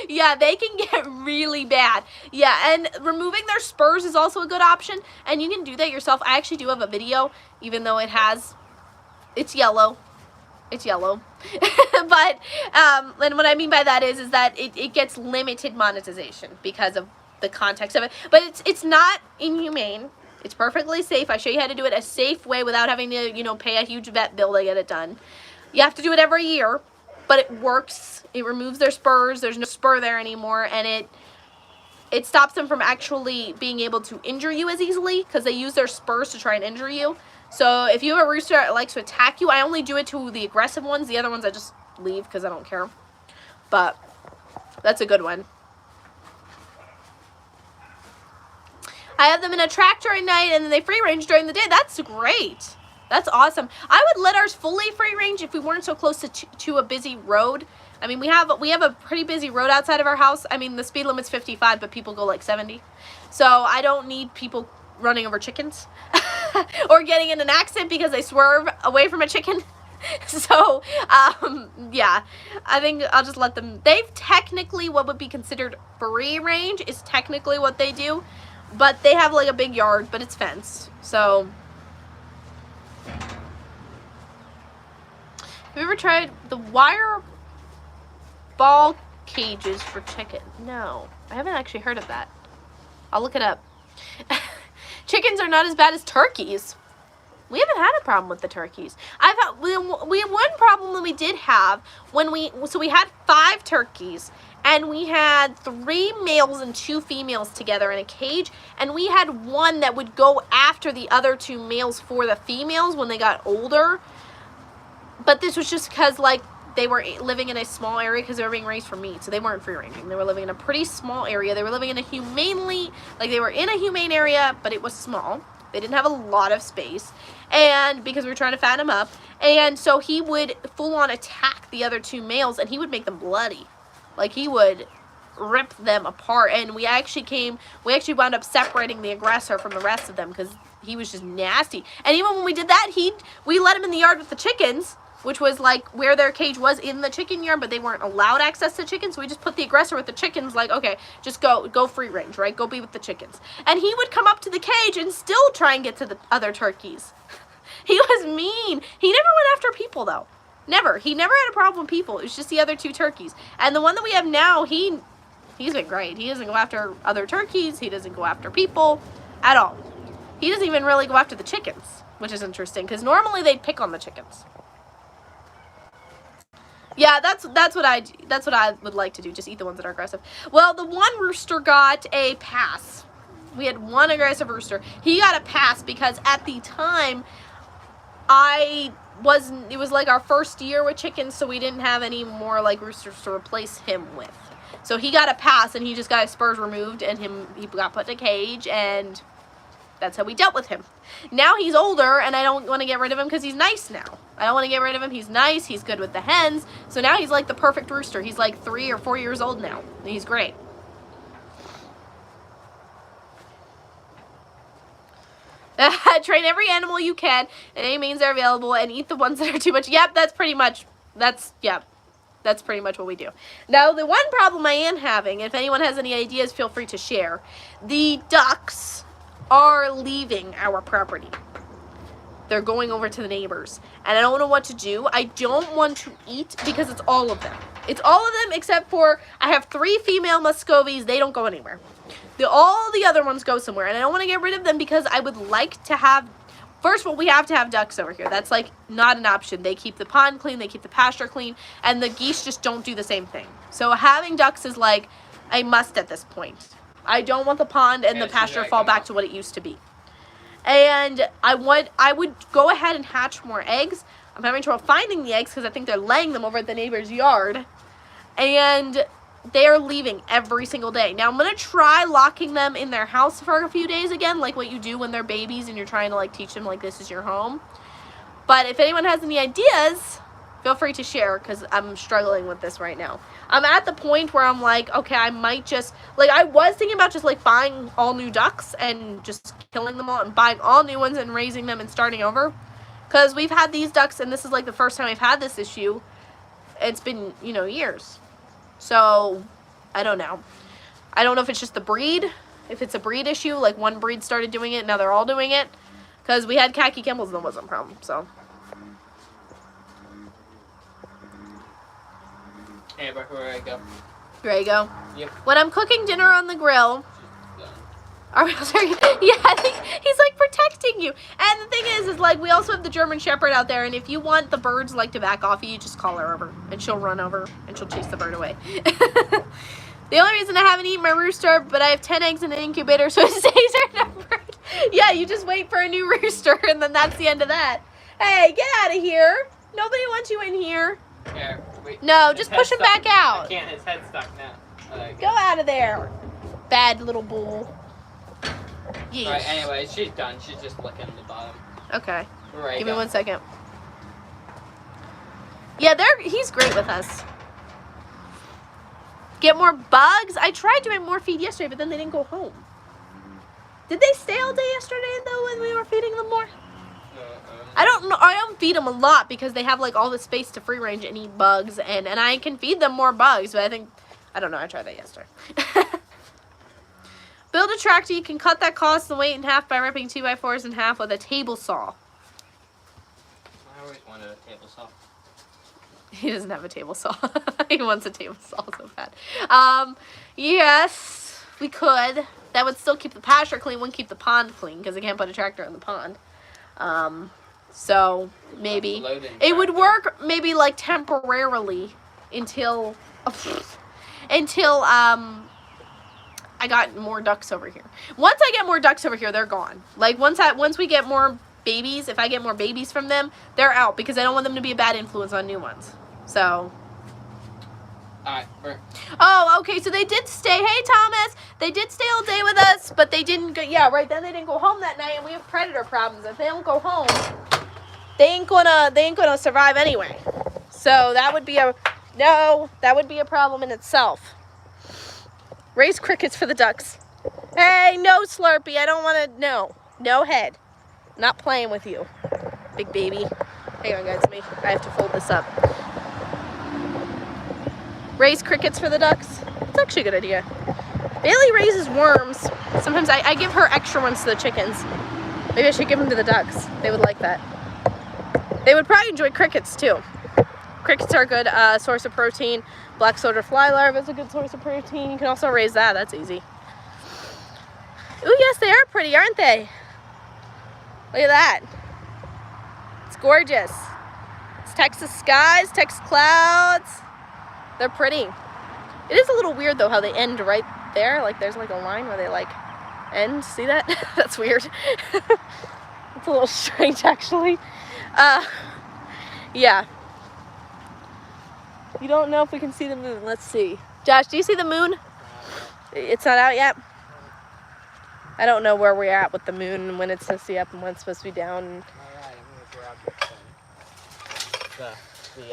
Yeah, they can get really bad. Yeah, and removing their spurs is also a good option, and you can do that yourself. I actually do have a video, even though it's yellow. It's yellow. But, and what I mean by that is that it gets limited monetization because of the context of it. But it's not inhumane. It's perfectly safe. I show you how to do it a safe way without having to, pay a huge vet bill to get it done. You have to do it every year, but it works. It removes their spurs. There's no spur there anymore, and it stops them from actually being able to injure you as easily, because they use their spurs to try and injure you. So if you have a rooster that likes to attack you, I only do it to the aggressive ones. The other ones I just leave because I don't care. But that's a good one. I have them in a tractor at night, and then they free range during the day. That's great. That's awesome. I would let ours fully free range if we weren't so close to a busy road. I mean, we have a pretty busy road outside of our house. I mean, the speed limit's 55, but people go like 70. So I don't need people running over chickens or getting in an accident because they swerve away from a chicken. So, yeah, I think I'll just let them. They've technically, what would be considered free range is technically what they do, but they have like a big yard, but it's fenced. So, have you ever tried the wire ball cages for chicken? No, I haven't actually heard of that. I'll look it up. Chickens are not as bad as turkeys. We haven't had a problem with the turkeys. We have one problem that we did have when we had 5 turkeys, and we had 3 males and 2 females together in a cage, and we had one that would go after the other 2 males for the females when they got older. But this was just because like they were living in a small area because they were being raised for meat, so they weren't free ranging. They were living in a pretty small area. They were living in a they were in a humane area, but it was small. They didn't have a lot of space, and because we were trying to fatten him up, and so he would full on attack the other 2 males, and he would make them bloody. Like he would rip them apart, and we actually wound up separating the aggressor from the rest of them because he was just nasty. And even when we did that, we let him in the yard with the chickens, which was like where their cage was in the chicken yard, but they weren't allowed access to chickens. So we just put the aggressor with the chickens, like, okay, just go free range, right? Go be with the chickens. And he would come up to the cage and still try and get to the other turkeys. He was mean. He never went after people, though. Never. He never had a problem with people. It was just the other 2 turkeys. And the one that we have now, he's been great. He doesn't go after other turkeys. He doesn't go after people at all. He doesn't even really go after the chickens, which is interesting, because normally they'd pick on the chickens. Yeah, that's what I would like to do. Just eat the ones that are aggressive. Well, the one rooster got a pass. We had one aggressive rooster. He got a pass because at the time it was like our first year with chickens, so we didn't have any more like roosters to replace him with. So he got a pass and he just got his spurs removed and he got put in a cage, and that's how we dealt with him. Now he's older and I don't want to get rid of him because he's nice now. I don't want to get rid of him. He's nice. He's good with the hens. So now he's like the perfect rooster. He's like 3 or 4 years old now. And he's great. Train every animal you can and any means are available and eat the ones that are too much. Yep, that's pretty much what we do. Now, the one problem I am having, if anyone has any ideas, feel free to share. The ducks are leaving our property. They're going over to the neighbors. And I don't know what to do. I don't want to eat because it's all of them. It's all of them except for I have 3 female Muscovies. They don't go anywhere. All the other ones go somewhere. And I don't want to get rid of them because I would like to have... First of all, we have to have ducks over here. That's like not an option. They keep the pond clean. They keep the pasture clean. And the geese just don't do the same thing. So having ducks is like a must at this point. I don't want the pond and the pasture to fall back to what it used to be. And I would go ahead and hatch more eggs. I'm having trouble finding the eggs because I think they're laying them over at the neighbor's yard. And they're leaving every single day. Now, I'm going to try locking them in their house for a few days again, like what you do when they're babies and you're trying to, like, teach them, like, this is your home. But if anyone has any ideas, feel free to share because I'm struggling with this right now. I'm at the point where I'm like, okay, I might just, like, I was thinking about just, like, buying all new ducks and just killing them all and buying all new ones and raising them and starting over. Because we've had these ducks, and this is, like, the first time we've had this issue. It's been, you know, years. So, I don't know. I don't know if it's just the breed, if it's a breed issue, like one breed started doing it, now they're all doing it. Because we had khaki Kembals and that wasn't a problem, so. Hey, Brooke, where I go? There you go. Yep. When I'm cooking dinner on the grill, yeah, I think he's like protecting you. And the thing is like we also have the German Shepherd out there, and if you want the birds like to back off you just call her over, and she'll run over, and she'll chase the bird away. The only reason I haven't eaten my rooster, but I have 10 eggs in an incubator, so it stays are numbered. Yeah, you just wait for a new rooster, and then that's the end of that. Hey, get out of here. Nobody wants you in here. Yeah, wait. No, just push him back out. I can't, his head's stuck now. Go out of there. Bad little bull. Yeesh. Alright, anyway, she's done. She's just licking the bottom. Okay. Right. Give me 1 second. Yeah, he's great with us. Get more bugs? I tried doing more feed yesterday, but then they didn't go home. Did they stay all day yesterday, though, when we were feeding them more? I don't know. I don't feed them a lot because they have, like, all the space to free range and eat bugs, and I can feed them more bugs, but I don't know. I tried that yesterday. Build a tractor. You can cut that cost and weight in half by ripping 2x4s in half with a table saw. I always wanted a table saw. He doesn't have a table saw. He wants a table saw so bad. Yes, we could. That would still keep the pasture clean, wouldn't keep the pond clean because I can't put a tractor in the pond. So maybe it would work maybe like temporarily until I got more ducks over here. Once I get more ducks over here, they're gone. Like once we get more babies, if I get more babies from them, they're out because I don't want them to be a bad influence on new ones. So. Alright, oh, okay, so they did stay. Hey, Thomas. They did stay all day with us, but they didn't go. Yeah, right then they didn't go home that night, and we have predator problems. If they don't go home, they ain't gonna survive anyway. So that would be a problem in itself. Raise crickets for the ducks. Hey, no, Slurpee. I don't want to. No head. Not playing with you, big baby. Hang on, guys. I have to fold this up. Raise crickets for the ducks. It's actually a good idea. Bailey raises worms. Sometimes I give her extra ones to the chickens. Maybe I should give them to the ducks. They would like that. They would probably enjoy crickets too. Crickets are a good source of protein. Black soldier fly larva is a good source of protein. You can also raise that. That's easy. Ooh, yes, they are pretty, aren't they? Look at that. It's gorgeous. Texas skies, Texas clouds. They're pretty. It is a little weird though how they end right there. Like there's like a line where they like end. See that? That's weird. It's a little strange actually. Yeah. You don't know if we can see the moon. Let's see. Josh, do you see the moon? It's not out yet? I don't know where we're at with the moon and when it's supposed to be up and when it's supposed to be down. Alright, I'm gonna grab your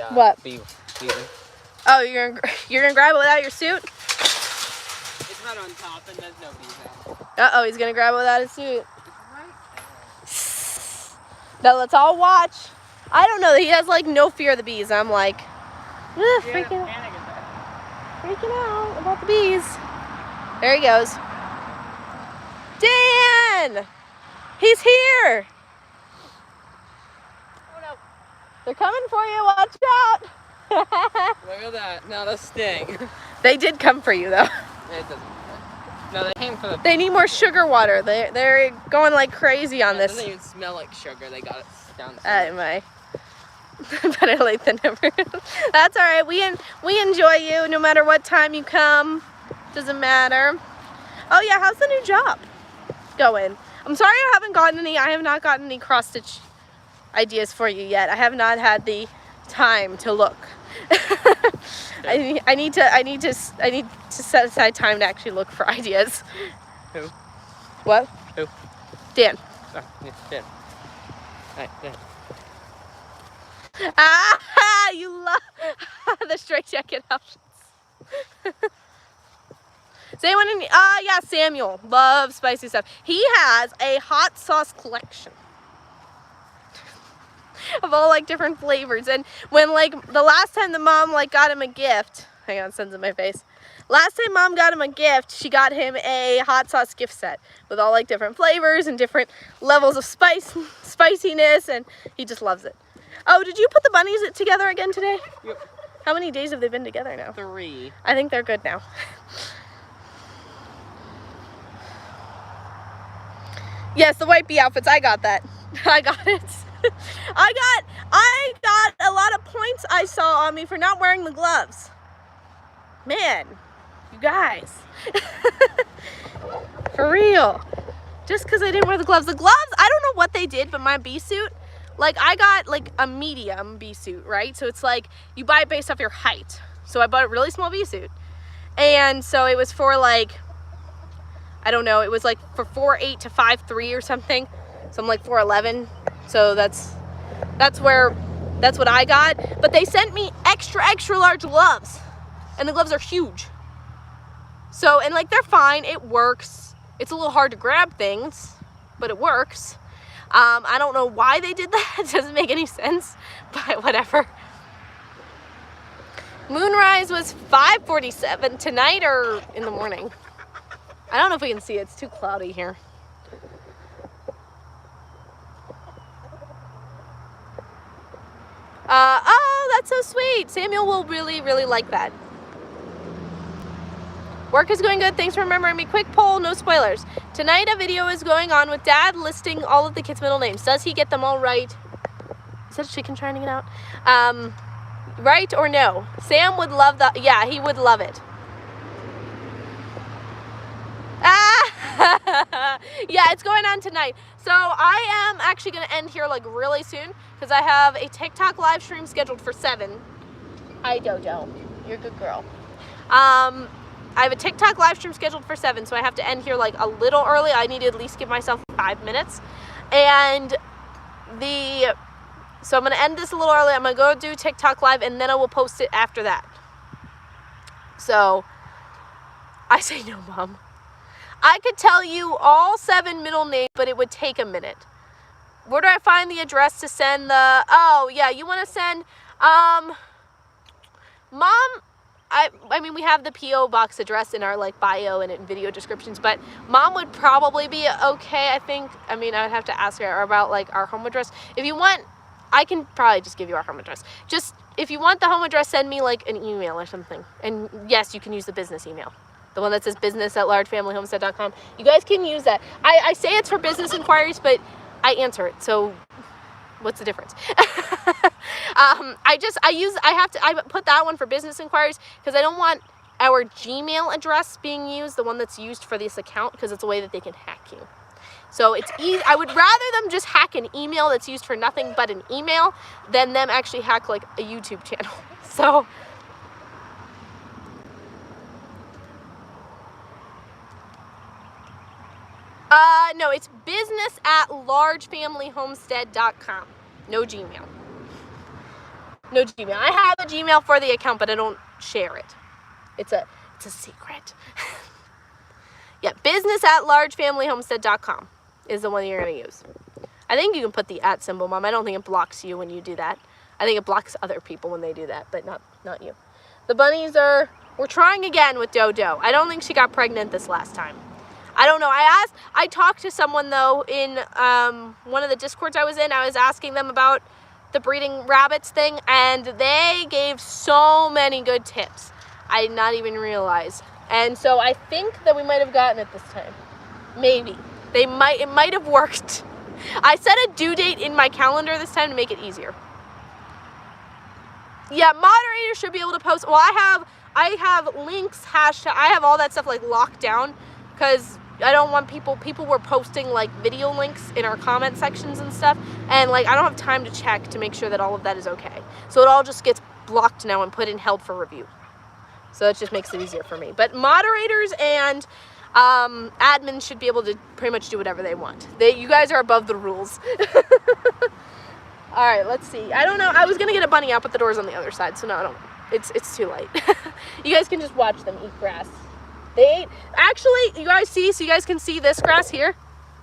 phone. What? Bee. Oh, you're gonna grab it without your suit? It's not on top and there's no bees out. Uh-oh, he's gonna grab it without his suit. Now let's all watch. I don't know, he has like no fear of the bees. I'm like, freaking out about the bees. There he goes. Dan! He's here! Oh no. They're coming for you, watch out! Look at that, now the sting. They did come for you though. It doesn't. No, they came for the. They need more sugar water. They're going like crazy on It this. doesn't even smell like sugar. They got it down. My better late than never. That's all right. We enjoy you no matter what time you come. Doesn't matter. Oh yeah, how's the new job going? I'm sorry I haven't gotten any. I have not gotten any cross stitch ideas for you yet. I have not had the time to look. I need to set aside time to actually look for ideas. Who? What? Who? Dan. Oh, yeah, Dan. Hi, Dan. Ah, you love the straight jacket options. Does anyone in? Yeah, Samuel loves spicy stuff. He has a hot sauce collection of all like different flavors. And when like the last time the mom like got him a gift, hang on, sun's in my face. Last time mom got him a gift, she got him a hot sauce gift set with all like different flavors and different levels of spiciness, and he just loves it. Oh, did you put the bunnies together again today? Yep. How many days have they been together now? 3. I think they're good now. Yes, the white bee outfits. I got that. I got it. I got a lot of points I saw on me for not wearing the gloves. Man, you guys. For real. Just because I didn't wear the gloves. The gloves, I don't know what they did, but my bee suit, like I got like a medium bee suit, right? So it's like you buy it based off your height. So I bought a really small bee suit. And so it was for like, I don't know, it was like for 4'8" to 5'3" or something. So I'm like 4'11". So that's what I got. But they sent me extra large gloves. And the gloves are huge. So, and like they're fine, it works. It's a little hard to grab things, but it works. I don't know why they did that. It doesn't make any sense, but whatever. Moonrise was 5:47 tonight or in the morning. I don't know if we can see it. It's too cloudy here. Oh, that's so sweet. Samuel will really like that. Work is going good. Thanks for remembering me. Quick poll, no spoilers. Tonight a video is going on with Dad listing all of the kids' middle names. Does he get them all right? Is that a chicken trying to get out? Right or no? Sam would love that. Yeah, he would love it. Yeah, it's going on tonight. So I am actually going to end here like really soon because I have a TikTok live stream scheduled for 7. Hi, Dodo. You're a good girl. I have a TikTok live stream scheduled for 7, so I have to end here like a little early. I need to at least give myself 5 minutes. And so I'm going to end this a little early. I'm going to go do TikTok live, and then I will post it after that. So I say no, Mom. I could tell you all 7 middle names, but it would take a minute. Where do I find the address to send the... Oh, yeah, you want to send... Mom... I mean, we have the P.O. box address in our, like, bio and in video descriptions, but Mom would probably be okay, I think. I mean, I would have to ask her about, like, our home address. If you want, I can probably just give you our home address. Just, if you want the home address, send me, like, an email or something. And, yes, you can use the business email. The one that says business@largefamilyhomestead.com. You guys can use that. I say it's for business inquiries, but I answer it, so... what's the difference? I put that one for business inquiries because I don't want our Gmail address being used, the one that's used for this account, because it's a way that they can hack you. So it's easy. I would rather them just hack an email that's used for nothing but an email than them actually hack like a YouTube channel. So no, it's business@largefamilyhomestead.com. No Gmail. No Gmail. I have a Gmail for the account, but I don't share it. It's a secret. Yeah, business@largefamilyhomestead.com is the one you're going to use. I think you can put the @ symbol, Mom. I don't think it blocks you when you do that. I think it blocks other people when they do that, but not you. The bunnies we're trying again with Dodo. I don't think she got pregnant this last time. I don't know. I talked to someone though in one of the Discords I was in. I was asking them about the breeding rabbits thing, and they gave so many good tips. I did not even realize. And so I think that we might have gotten it this time. Maybe. It might have worked. I set a due date in my calendar this time to make it easier. Yeah, moderators should be able to post. Well, I have links, hashtag, I have all that stuff like locked down because I don't want people were posting like video links in our comment sections and stuff, and like I don't have time to check to make sure that all of that is okay. So it all just gets blocked now and put in held for review. So it just makes it easier for me. But moderators and admins should be able to pretty much do whatever they want. You guys are above the rules. All right, let's see. I don't know. I was gonna get a bunny out, but the door's on the other side, so no, I don't. It's too late. You guys can just watch them eat grass. They ate. Actually, you guys see, so you guys can see this grass here.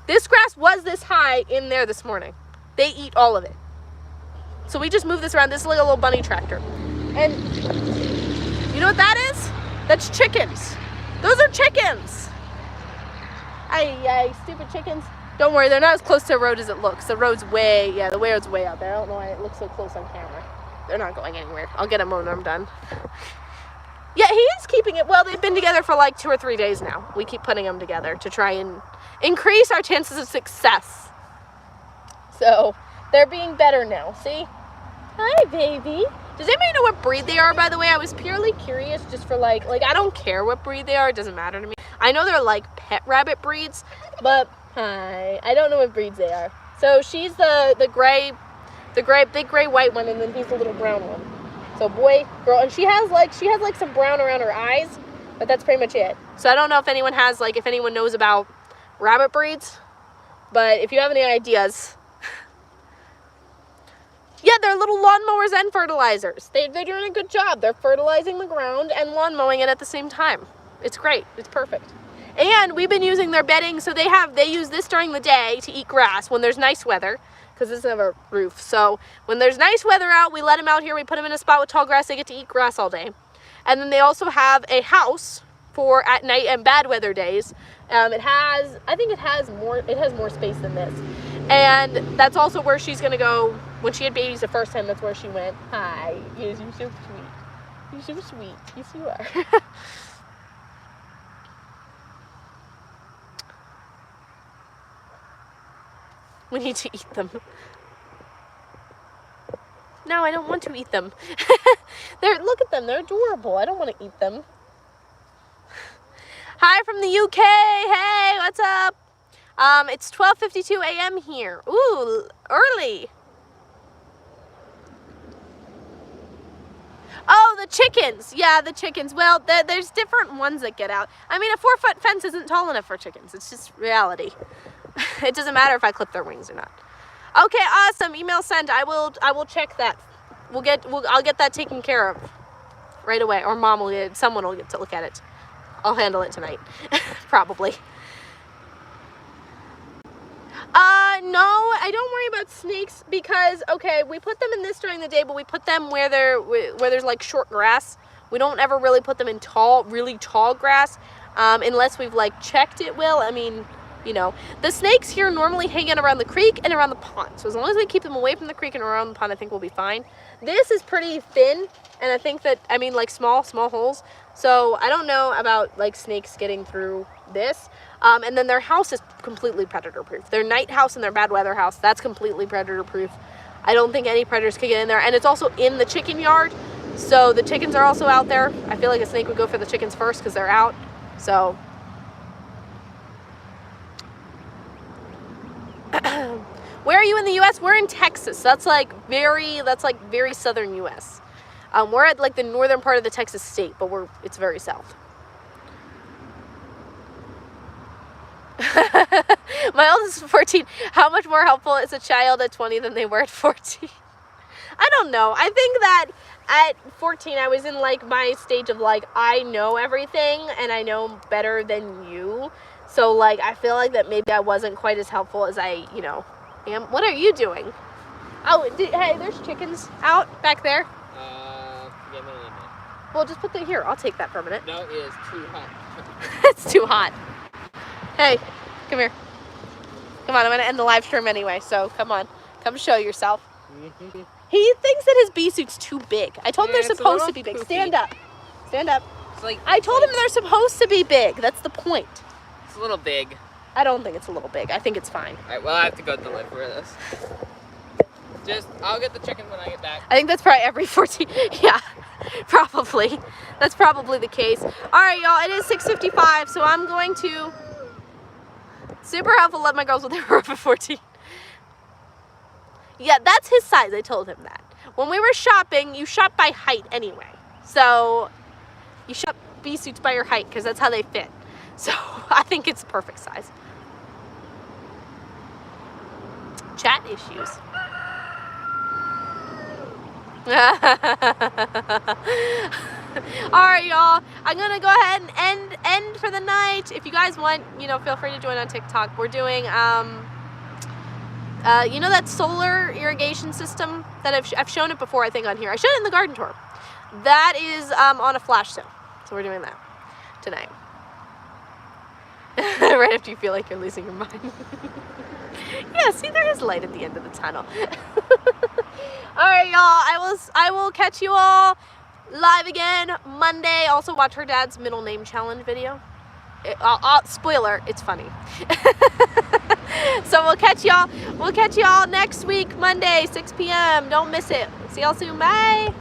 This grass was this high in there this morning. They eat all of it. So we just move this around. This is like a little bunny tractor. And you know what that is? That's chickens. Those are chickens. Ay, stupid chickens. Don't worry, they're not as close to the road as it looks. The road's way out there. I don't know why it looks so close on camera. They're not going anywhere. I'll get them when I'm done. Yeah, he is keeping it. Well, they've been together for like 2 or 3 days now. We keep putting them together to try and increase our chances of success. So, they're being better now. See? Hi, baby. Does anybody know what breed they are, by the way? I was purely curious just for like I don't care what breed they are. It doesn't matter to me. I know they're like pet rabbit breeds, but hi. I don't know what breeds they are. So, she's the big gray white one, and then he's the little brown one. So boy, girl, and she has like some brown around her eyes, but that's pretty much it. So I don't know if anyone knows about rabbit breeds, but if you have any ideas, yeah, they're little lawnmowers and fertilizers. They're doing a good job. They're fertilizing the ground and lawn mowing it at the same time. It's great. It's perfect. And we've been using their bedding, so they use this during the day to eat grass when there's nice weather. Because this doesn't have a roof. So when there's nice weather out, we let them out here. We put them in a spot with tall grass. They get to eat grass all day. And then they also have a house for at night and bad weather days. I think it has more space than this. And that's also where she's going to go when she had babies the first time. That's where she went. Hi. Yes, you're so sweet. You're so sweet. Yes, you are. We need to eat them. No, I don't want to eat them. Look at them. They're adorable. I don't want to eat them. Hi from the UK. Hey, what's up? It's 12:52 a.m. here. Ooh, early. Oh, the chickens. Yeah, the chickens. Well, there's different ones that get out. I mean, a 4-foot fence isn't tall enough for chickens. It's just reality. It doesn't matter if I clip their wings or not. Okay, awesome. Email sent. I will check that. I'll get that taken care of right away, or someone will get to look at it. I'll handle it tonight, probably. No, I don't worry about snakes because we put them in this during the day, but we put them where there's like short grass. We don't ever really put them in really tall grass, unless we've like checked it will. I mean, you know, the snakes here normally hang out around the creek and around the pond. So as long as we keep them away from the creek and around the pond, I think we'll be fine. This is pretty thin, and I think that, like small holes. So I don't know about like snakes getting through this. And then their house is completely predator proof. Their night house and their bad weather house, that's completely predator proof. I don't think any predators could get in there. And it's also in the chicken yard. So the chickens are also out there. I feel like a snake would go for the chickens first because they're out. So where are you in the US? We're in Texas. That's like very southern US. We're at like the northern part of the Texas state, but it's very south. My oldest is 14. How much more helpful is a child at 20 than they were at 14? I don't know. I think that at 14 I was in like my stage of like I know everything and I know better than you. So like I feel like that maybe I wasn't quite as helpful as I, am. What are you doing? Oh, hey, there's chickens out back there. Yeah, no. Well, just put here. I'll take that for a minute. No, it is too hot. It's too hot. Hey, come here. Come on, I'm going to end the live stream anyway, so come on. Come show yourself. He thinks that his bee suit's too big. I told him they're supposed to be big. poofy. Stand up. Stand up. It's I told him they're supposed to be big. That's the point. It's a little big. I don't think it's a little big. I think it's fine. Alright, well I have to go deliver this. I'll get the chicken when I get back. I think that's probably every 14. Yeah, probably. That's probably the case. All right, y'all. It is 6:55, so I'm going to. Super helpful. Love my girls when they were over 14. Yeah, that's his size. I told him that. When we were shopping, you shop by height anyway. So you shop bee suits by your height because that's how they fit. So I think it's perfect size. Chat issues. All right, y'all. I'm gonna go ahead and end for the night. If you guys want, feel free to join on TikTok. We're doing that solar irrigation system that I've shown it before, I think, on here. I showed it in the garden tour. That is on a flash sale, so we're doing that tonight. Right after you feel like you're losing your mind. Yeah, see, there is light at the end of the tunnel. All right, y'all. I will catch you all live again Monday. Also, watch her dad's middle name challenge video. Spoiler, it's funny. So we'll catch y'all next week, Monday, 6 p.m. Don't miss it. See y'all soon. Bye.